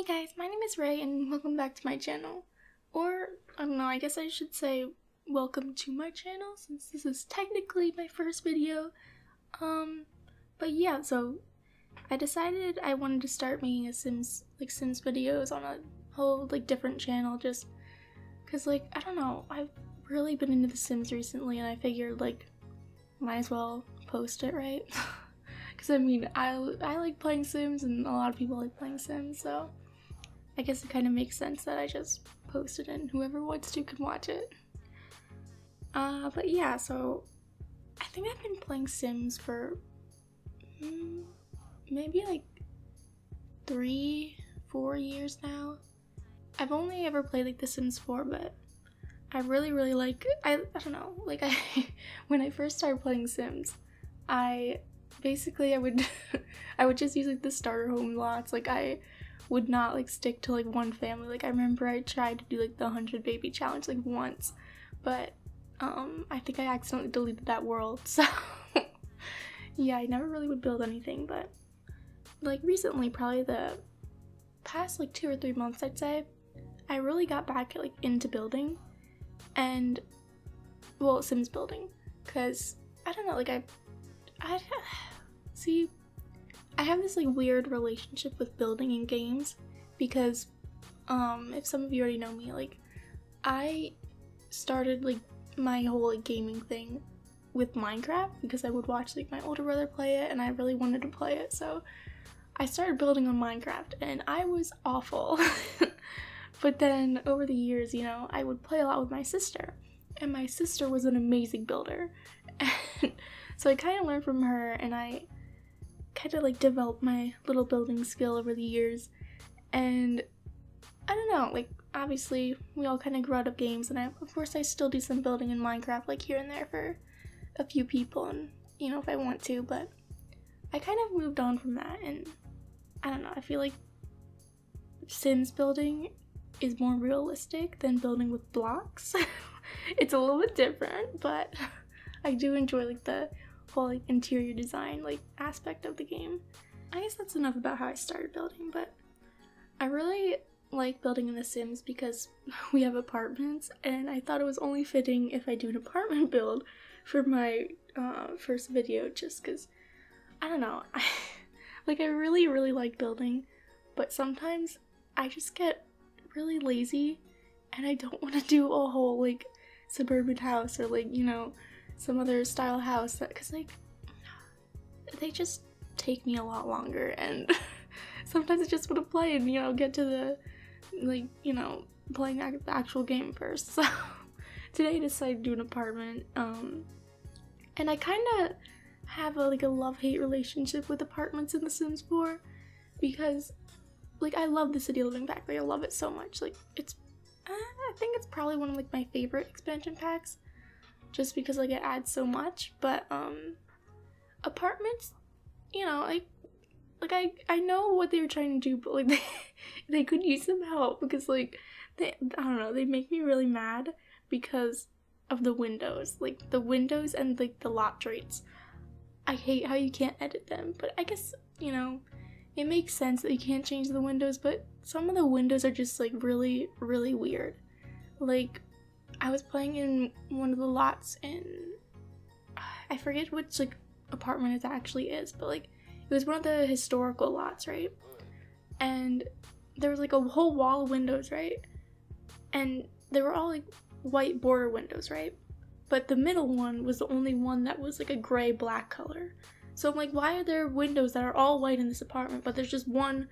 Hey guys, my name is Ray and welcome back to my channel. Or, I don't know, I guess I should say welcome to my channel since this is technically my first video. But yeah, so I decided I wanted to start making Sims videos on a whole different channel just cause I don't know, I've really been into The Sims recently and I figured might as well post it, right? Because I mean, I like playing Sims and a lot of people like playing Sims, so I guess it kind of makes sense that I just post it and whoever wants to can watch it. But yeah, so I think I've been playing Sims for maybe 3-4 years now. I've only ever played The Sims 4, but I really like, I don't know, when I first started playing Sims, I would I would just use the starter home lots. I would not stick to one family. I remember I tried to do the 100 baby challenge once, but I think I accidentally deleted that world, so yeah, I never really would build anything. But recently, probably the past 2 or 3 months, I'd say, I really got back into building and Sims building, because I don't know, I see, I have this weird relationship with building in games because if some of you already know me, I started my whole gaming thing with Minecraft because I would watch my older brother play it and I really wanted to play it, so I started building on Minecraft and I was awful. But then over the years, you know, I would play a lot with my sister, and my sister was an amazing builder, and so I kind of learned from her and I kind of developed my little building skill over the years. And I don't know, obviously we all kind of grew out of games, and of course I still do some building in Minecraft here and there for a few people, and you know, if I want to, but I kind of moved on from that. And I don't know, I feel Sims building is more realistic than building with blocks. It's a little bit different, but I do enjoy the whole interior design aspect of the game. I guess that's enough about how I started building, but I really like building in The Sims because we have apartments, and I thought it was only fitting if I do an apartment build for my first video, just because, I don't know, I really like building, but sometimes I just get really lazy and I don't want to do a whole suburban house or you know, some other style house, because they just take me a lot longer, and sometimes I just want to play and, you know, get to the you know, playing the actual game first. So today I decided to do an apartment, and I kind of have a love-hate relationship with apartments in The Sims 4 because I love the city living pack. I love it so much. It's I think it's probably one of my favorite expansion packs, just because it adds so much. But apartments, you know, I know what they were trying to do, but they could use some help, because I don't know, they make me really mad because of the windows. The windows and the lot traits. I hate how you can't edit them, but I guess, you know, it makes sense that you can't change the windows, but some of the windows are just really weird. I was playing in one of the lots in, I forget which apartment it actually is, but it was one of the historical lots, right? And there was a whole wall of windows, right? And they were all white border windows, right? But the middle one was the only one that was a gray black color. So I'm why are there windows that are all white in this apartment, but there's just one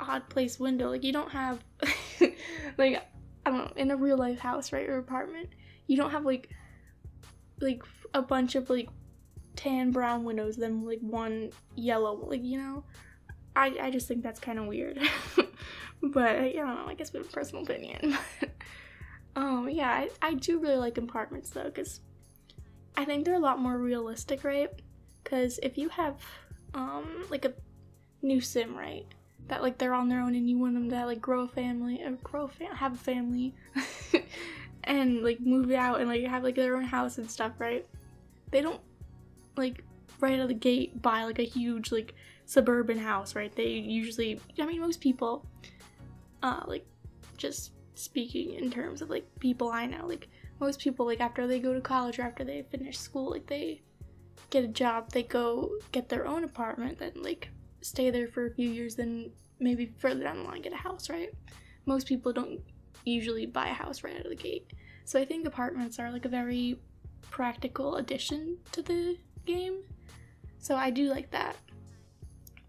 odd place window? You don't have I don't know, in a real life house, right, or apartment, you don't have a bunch of tan brown windows, then one yellow, you know? I just think that's kind of weird. But I don't know, I guess we have a personal opinion. Yeah, I do really like apartments though, because I think they're a lot more realistic, right? Because if you have a new sim, right, that they're on their own and you want them to grow a family, or have a family and move out and have their own house and stuff, right? They don't right out of the gate buy a huge suburban house, right? They usually, I mean, most people, like, just speaking in terms of, like, people I know, like, most people, like, after they go to college or after they finish school, like, they get a job, they go get their own apartment, then, like, stay there for a few years, then maybe further down the line get a house, right? Most people don't usually buy a house right out of the gate. So I think apartments are, like, a very practical addition to the game. So I do like that.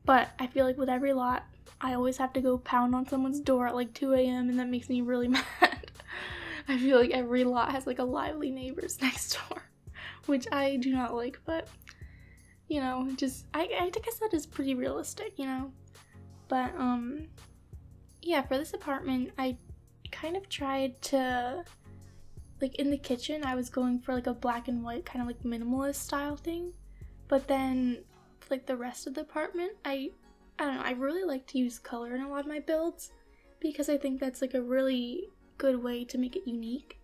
But I feel like with every lot, I always have to go pound on someone's door at like 2 a.m. and that makes me really mad. I feel like every lot has like a lively neighbors next door, which I do not like, but you know, just, I guess that is pretty realistic, you know? But, yeah, for this apartment, I kind of tried to, like, in the kitchen, I was going for, like, a black and white kind of, like, minimalist style thing, but then, like, the rest of the apartment, I don't know, I really like to use color in a lot of my builds, because I think that's, like, a really good way to make it unique.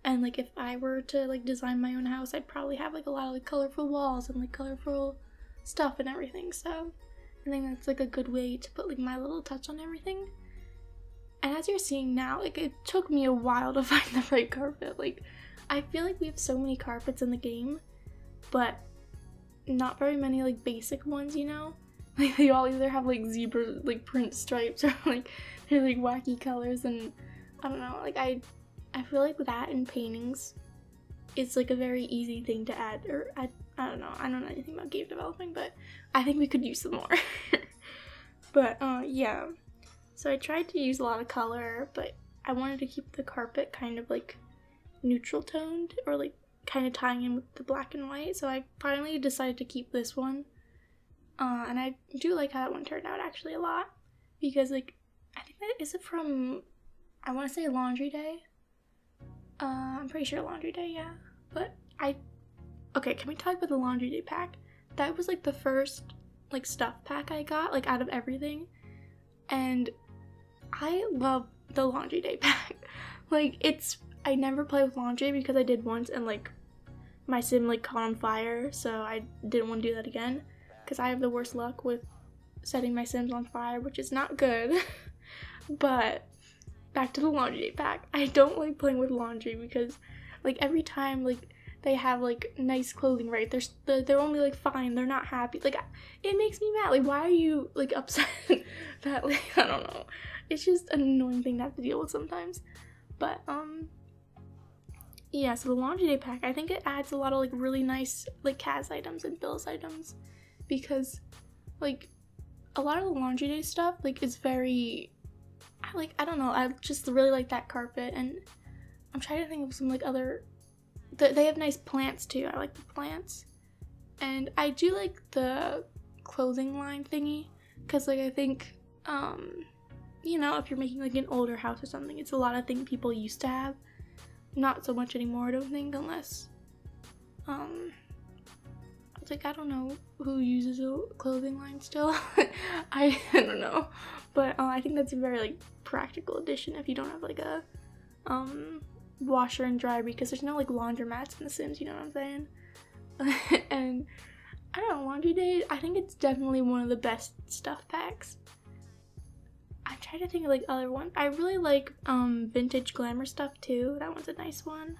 And, like, if I were to, like, design my own house, I'd probably have, like, a lot of, like, colorful walls and, like, colorful stuff and everything. So I think that's, like, a good way to put, like, my little touch on everything. And as you're seeing now, like, it took me a while to find the right carpet. Like, I feel like we have so many carpets in the game, but not very many, like, basic ones, you know? Like, they all either have, like, zebra, like, print stripes or, like, they're, like, wacky colors, and I don't know, like, I feel like that in paintings, it's like a very easy thing to add, or I don't know anything about game developing, but I think we could use some more. But, yeah, so I tried to use a lot of color, but I wanted to keep the carpet kind of, like, neutral toned, or, like, kind of tying in with the black and white, so I finally decided to keep this one, and I do like how that one turned out, actually, a lot, because, like, I think that, is it from, I want to say Laundry Day? I'm pretty sure Laundry Day, yeah. But okay, can we talk about the Laundry Day pack? That was like the first like stuff pack I got, like out of everything. And I love the Laundry Day pack. Like, I never play with laundry because I did once and like my sim like caught on fire, so I didn't want to do that again because I have the worst luck with setting my sims on fire, which is not good. But back to the Laundry Day pack. I don't like playing with laundry because, like, every time, like, they have, like, nice clothing, right? They're only, like, fine. They're not happy. Like, it makes me mad. Like, why are you, like, upset that, like, I don't know. It's just an annoying thing to have to deal with sometimes. But, yeah, so the Laundry Day pack, I think it adds a lot of, like, really nice, like, Kaz items and Bill's items because, like, a lot of the Laundry Day stuff, like, is very, I don't know, I just really like that carpet, and I'm trying to think of some, like, other, they have nice plants, too. I like the plants, and I do like the clothing line thingy, because, like, I think, you know, if you're making, like, an older house or something, it's a lot of things people used to have, not so much anymore, I don't think, unless, like, I don't know who uses a clothing line still. I don't know, but I think that's a very, like, practical addition if you don't have, like, a washer and dryer, because there's no, like, laundromats in The Sims, you know what I'm saying? And I don't know, Laundry Day, I think it's definitely one of the best stuff packs. I'm trying to think of, like, other ones. I really like vintage glamour stuff too. That one's a nice one.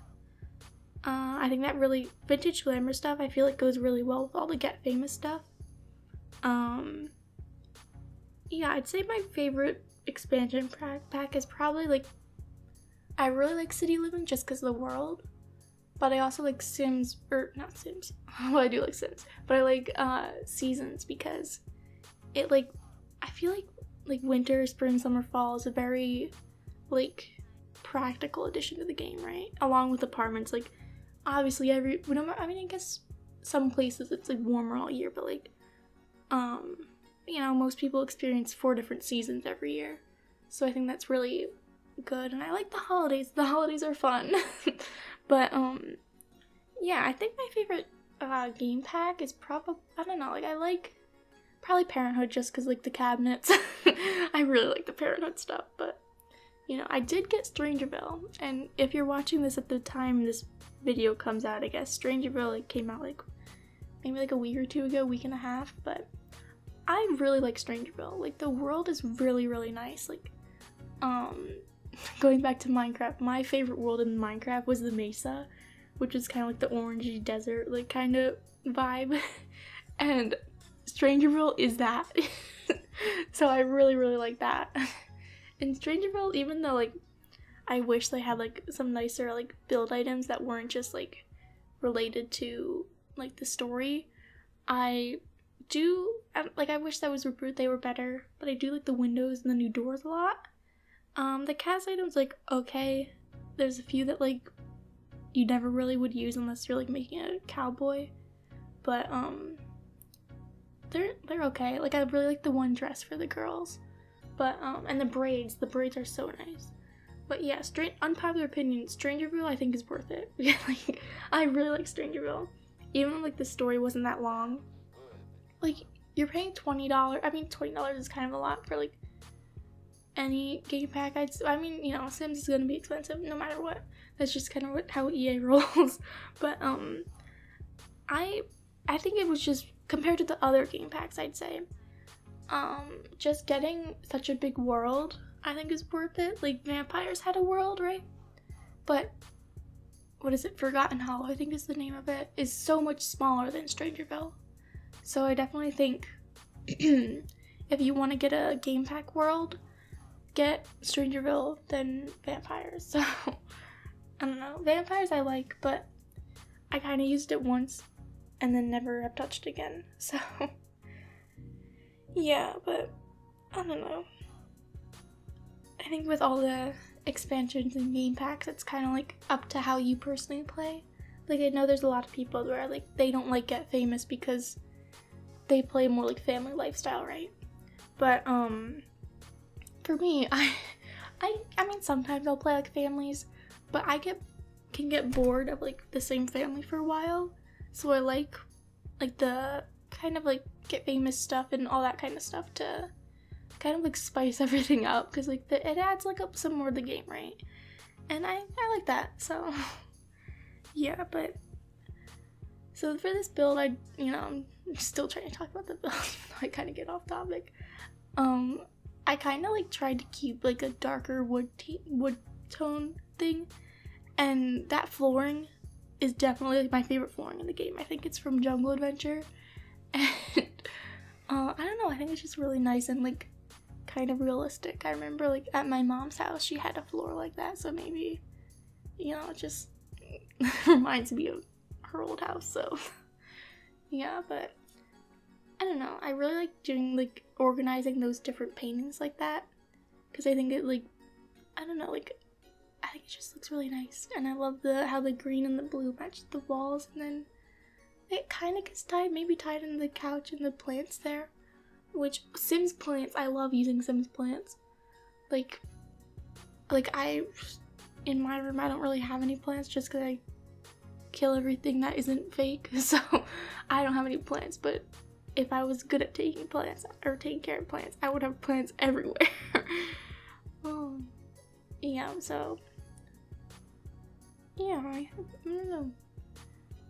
I think that really, vintage glamour stuff, I feel like goes really well with all the Get Famous stuff. Yeah, I'd say my favorite expansion pack is probably, like, I really like City Living just because of the world, but I also like Sims, or not Sims, well, I do like Sims, but I like Seasons because it, like, I feel like winter, spring, summer, fall is a very, like, practical addition to the game, right? Along with apartments, like, obviously I mean, I guess some places it's, like, warmer all year, but, like, you know, most people experience 4 different seasons every year, so I think that's really good, and I like the holidays. The holidays are fun. But, yeah, I think my favorite, game pack is probably, I don't know, like, I like probably Parenthood just because, like, the cabinets. I really like the Parenthood stuff, but, you know, I did get Strangerville, and if you're watching this at the time this video comes out, I guess, Strangerville, like, came out, like, maybe, like, a week or two ago, week and a half, but I really like Strangerville. Like, the world is really, really nice. Like, going back to Minecraft, my favorite world in Minecraft was the Mesa, which is kind of like the orangey desert, like, kind of vibe. And Strangerville is that. So I really, really like that. In Strangerville, even though, like, I wish they had, like, some nicer, like, build items that weren't just, like, related to, like, the story, I wish that was they were better, but I do like the windows and the new doors a lot. The cast items, like, okay. There's a few that, like, you never really would use unless you're, like, making a cowboy. But, they're okay. Like, I really like the one dress for the girls. But, and the braids are so nice. But yeah, unpopular opinion, Strangerville I think is worth it. Like, I really like Strangerville. Even though, like, the story wasn't that long. Like, you're paying $20. I mean, $20 is kind of a lot for, like, any game pack. I mean, you know, Sims is gonna be expensive no matter what. That's just kind of how EA rolls. But, I think it was just, compared to the other game packs, I'd say, just getting such a big world, I think is worth it. Like, Vampires had a world, right? But, what is it? Forgotten Hollow, I think is the name of it, is so much smaller than Strangerville. So I definitely think if you want to get a game pack world, get Strangerville than Vampires. So, I don't know. Vampires I like, but I kind of used it once and then never have touched again. So, yeah, but I don't know. I think with all the expansions and game packs, it's kind of like up to how you personally play. Like, I know there's a lot of people where, like, they don't like Get Famous because they play more like family lifestyle, right? But for me, I mean, sometimes I'll play like families, but I can get bored of like the same family for a while. So I like the kind of like Get Famous stuff and all that kind of stuff to kind of like spice everything up, because like it adds like up some more of the game, right? And I like that. So yeah, but so for this build, I'm still trying to talk about the build, even though I kind of get off topic. I kind of like tried to keep like a darker wood tone thing, and that flooring is definitely like my favorite flooring in the game. I think it's from Jungle Adventure, and I don't know, I think it's just really nice and like kind of realistic. I remember like at my mom's house she had a floor like that, so maybe, it just reminds me of her old house. So yeah, but I don't know, I really like doing like organizing those different paintings like that, because I think it like, I don't know, like I think it just looks really nice, and I love how the green and the blue match the walls, and then it kind of gets tied in the couch and the plants there, which Sims plants, I love using Sims plants. Like in my room I don't really have any plants just because I kill everything that isn't fake, so I don't have any plants. But if I was good at taking care of plants, I would have plants everywhere. Yeah, so yeah, I don't know.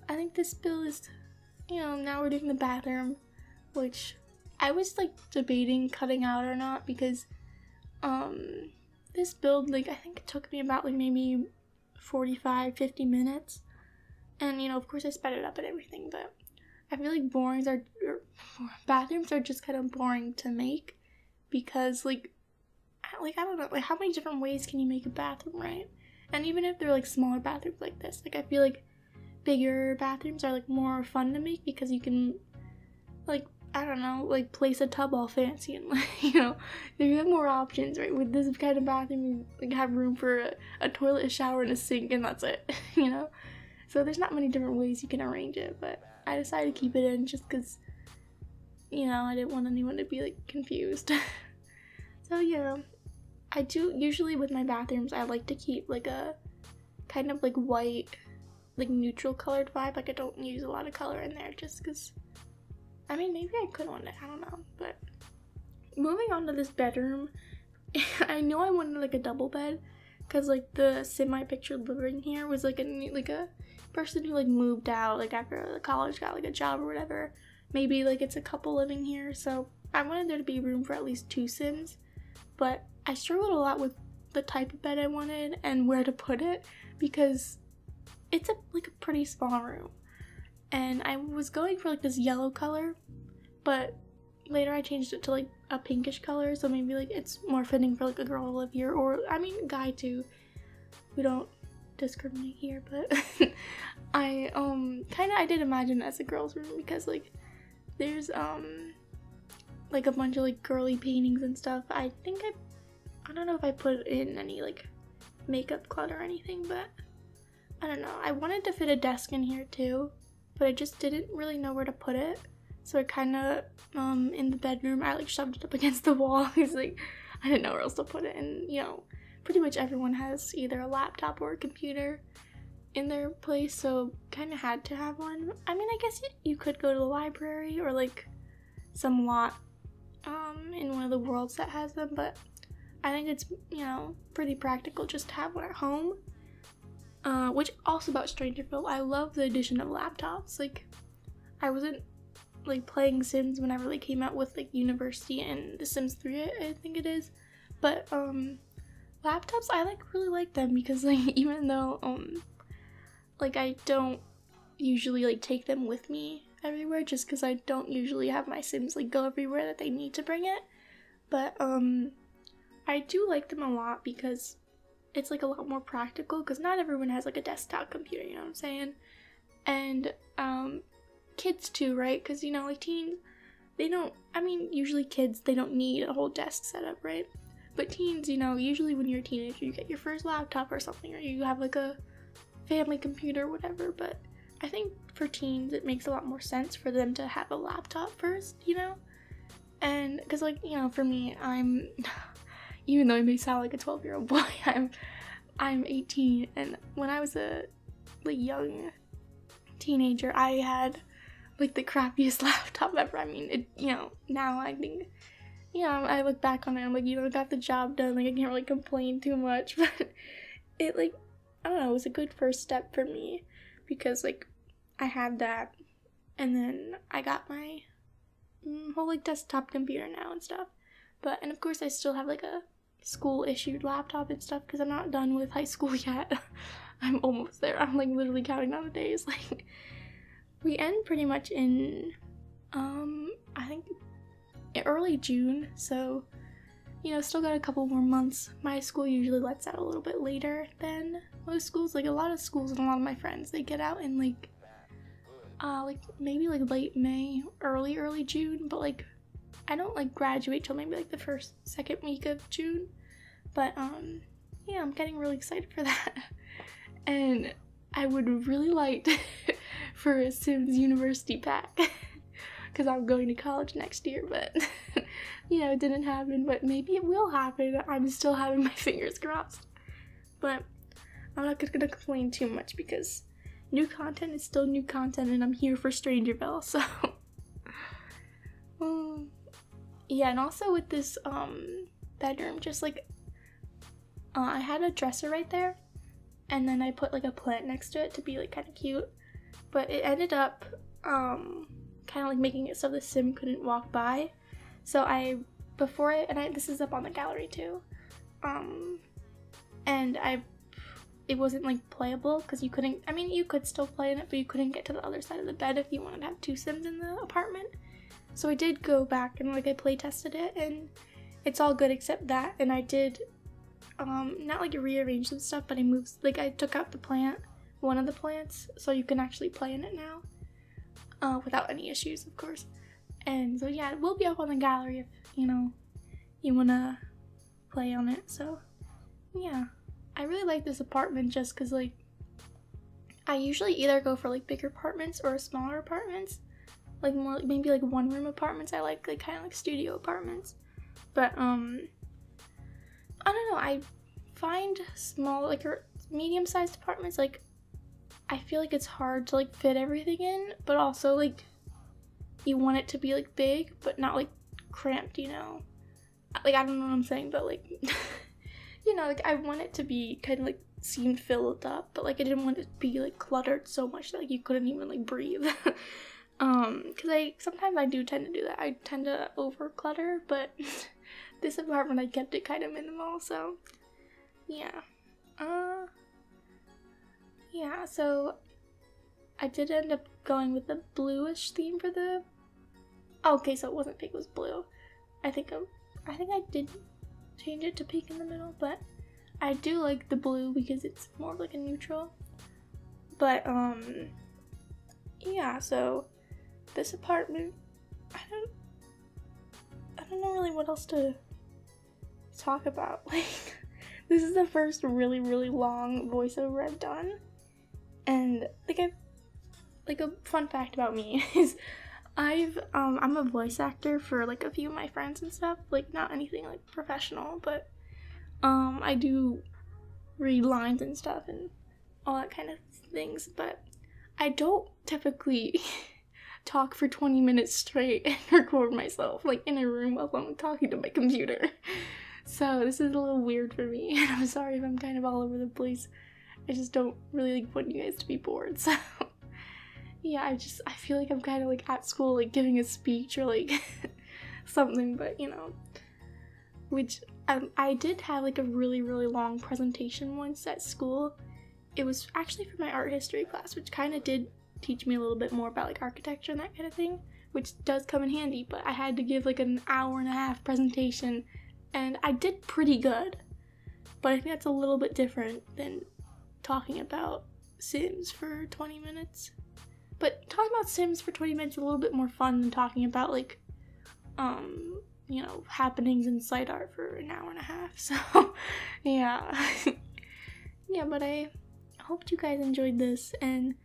I think this build is, now we're doing the bathroom, which I was like debating cutting out or not, because this build, like, I think it took me about like maybe 45-50 minutes, and of course I sped it up and everything, but I feel like bathrooms are just kind of boring to make, because like I don't know, like how many different ways can you make a bathroom, right? And even if they're like smaller bathrooms like this, like I feel like bigger bathrooms are like more fun to make, because you can like, I don't know, like place a tub all fancy and like, you have more options, right? With this kind of bathroom, you like have room for a toilet, a shower, and a sink, and that's it, So there's not many different ways you can arrange it, but I decided to keep it in just because, I didn't want anyone to be like confused. So yeah, I do usually with my bathrooms, I like to keep like a kind of like white, like neutral colored vibe. Like I don't use a lot of color in there just because, I mean, maybe I could one day, I don't know. But moving on to this bedroom, I know I wanted like a double bed, because like the semi-pictured living here was like a person who like moved out like after college, got like a job or whatever. Maybe like it's a couple living here, so I wanted there to be room for at least 2 Sims, but I struggled a lot with the type of bed I wanted and where to put it, because it's like a pretty small room, and I was going for like this yellow color, but later I changed it to like a pinkish color, so maybe like it's more fitting for like a girl to live here, or I mean guy too. We don't discriminate here, but I I did imagine it as a girl's room, because like there's like a bunch of like girly paintings and stuff. I don't know if I put in any like makeup clutter or anything, but I don't know. I wanted to fit a desk in here too, but I just didn't really know where to put it. So I kind of, in the bedroom, I like shoved it up against the wall, because like I didn't know where else to put it. And you know, pretty much everyone has either a laptop or a computer in their place, so kind of had to have one. I mean, I guess you could go to the library or like some lot in one of the worlds that has them, but I think it's, you know, pretty practical just to have one at home. Which also about Strangerville, I love the addition of laptops. Like, I wasn't like playing Sims whenever they came out with like University and The Sims 3, I think it is, but laptops, I really like them, because like even though like I don't usually like take them with me everywhere, just because I don't usually have my Sims like go everywhere that they need to bring it, but I do like them a lot because it's like a lot more practical, because not everyone has like a desktop computer, you know what I'm saying? And kids too, right? Because you know, like teens, they don't, I mean, usually kids, they don't need a whole desk setup, right? But teens, you know, usually when you're a teenager, you get your first laptop or something, or you have like a family computer or whatever. But I think for teens, it makes a lot more sense for them to have a laptop first, you know? And because like, you know, for me, I'm even though I may sound like a 12-year-old boy, I'm 18, and when I was a like young teenager, I had like the crappiest laptop ever. I mean, it, you know, now I think, you know, I look back on it, I'm like, you know, got the job done, like I can't really complain too much, but it like, I don't know, it was a good first step for me, because like I had that, and then I got my whole like desktop computer now and stuff. But, and of course I still have like a school issued laptop and stuff, because I'm not done with high school yet. I'm almost there. I'm like literally counting down the days. Like, we end pretty much in I think early June, so you know, still got a couple more months. My school usually lets out a little bit later than most schools. Like a lot of schools and a lot of my friends, they get out in like maybe like late May, early June, but like I don't like graduate till maybe like the second week of June. But yeah, I'm getting really excited for that. And I would really like for a Sims University pack, because I'm going to college next year, but you know, it didn't happen, but maybe it will happen. I'm still having my fingers crossed. But I'm not gonna complain too much, because new content is still new content, and I'm here for Strangerville, so yeah. And also with this bedroom, just like I had a dresser right there, and then I put like a plant next to it to be like kind of cute, but it ended up kind of like making it so the sim couldn't walk by. So this is up on the gallery too, and it wasn't like playable, because you couldn't, I mean, you could still play in it, but you couldn't get to the other side of the bed if you wanted to have 2 Sims in the apartment. So I did go back and like I play tested it, and it's all good except that. And I did not like rearrange some stuff, but I took out one of the plants, so you can actually play in it now without any issues, of course. And so yeah, it will be up on the gallery if, you know, you wanna play on it. So yeah, I really like this apartment just because like I usually either go for like bigger apartments or smaller apartments, like more maybe like 1-room apartments. I like kind of like studio apartments, but I don't know, I find small like or medium-sized apartments, like I feel like it's hard to like fit everything in, but also like you want it to be like big but not like cramped, you know, like I don't know what I'm saying, but like you know, like I want it to be kind of like seemed filled up, but like I didn't want it to be like cluttered so much that like you couldn't even like breathe. Because sometimes I do tend to do that. I tend to over clutter, but this apartment I kept it kind of minimal, so yeah. Yeah, so I did end up going with the bluish theme for the... Oh, okay, so it wasn't pink, it was blue. I think I did change it to pink in the middle, but I do like the blue because it's more like a neutral. But, yeah, so this apartment, I don't know really what else to talk about. Like, this is the first really, really long voiceover I've done. And like a fun fact about me is I'm a voice actor for like a few of my friends and stuff, like not anything like professional, but I do read lines and stuff and all that kind of things, but I don't typically talk for 20 minutes straight and record myself like in a room alone talking to my computer. So this is a little weird for me, and I'm sorry if I'm kind of all over the place. I just don't really like want you guys to be bored, so yeah, I feel like I'm kind of like at school, like giving a speech or like something, but you know, which I did have like a really, really long presentation once at school. It was actually for my art history class, which kind of did teach me a little bit more about like architecture and that kind of thing, which does come in handy, but I had to give like an hour-and-a-half presentation, and I did pretty good, but I think that's a little bit different than talking about Sims for 20 minutes. But talking about Sims for 20 minutes is a little bit more fun than talking about like, you know, happenings in site art for an hour and a half. So, yeah. Yeah, but I hope you guys enjoyed this, and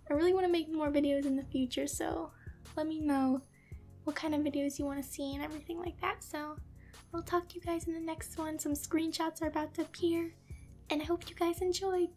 I really want to make more videos in the future, so let me know what kind of videos you want to see and everything like that. So I'll talk to you guys in the next one. Some screenshots are about to appear, and I hope you guys enjoyed.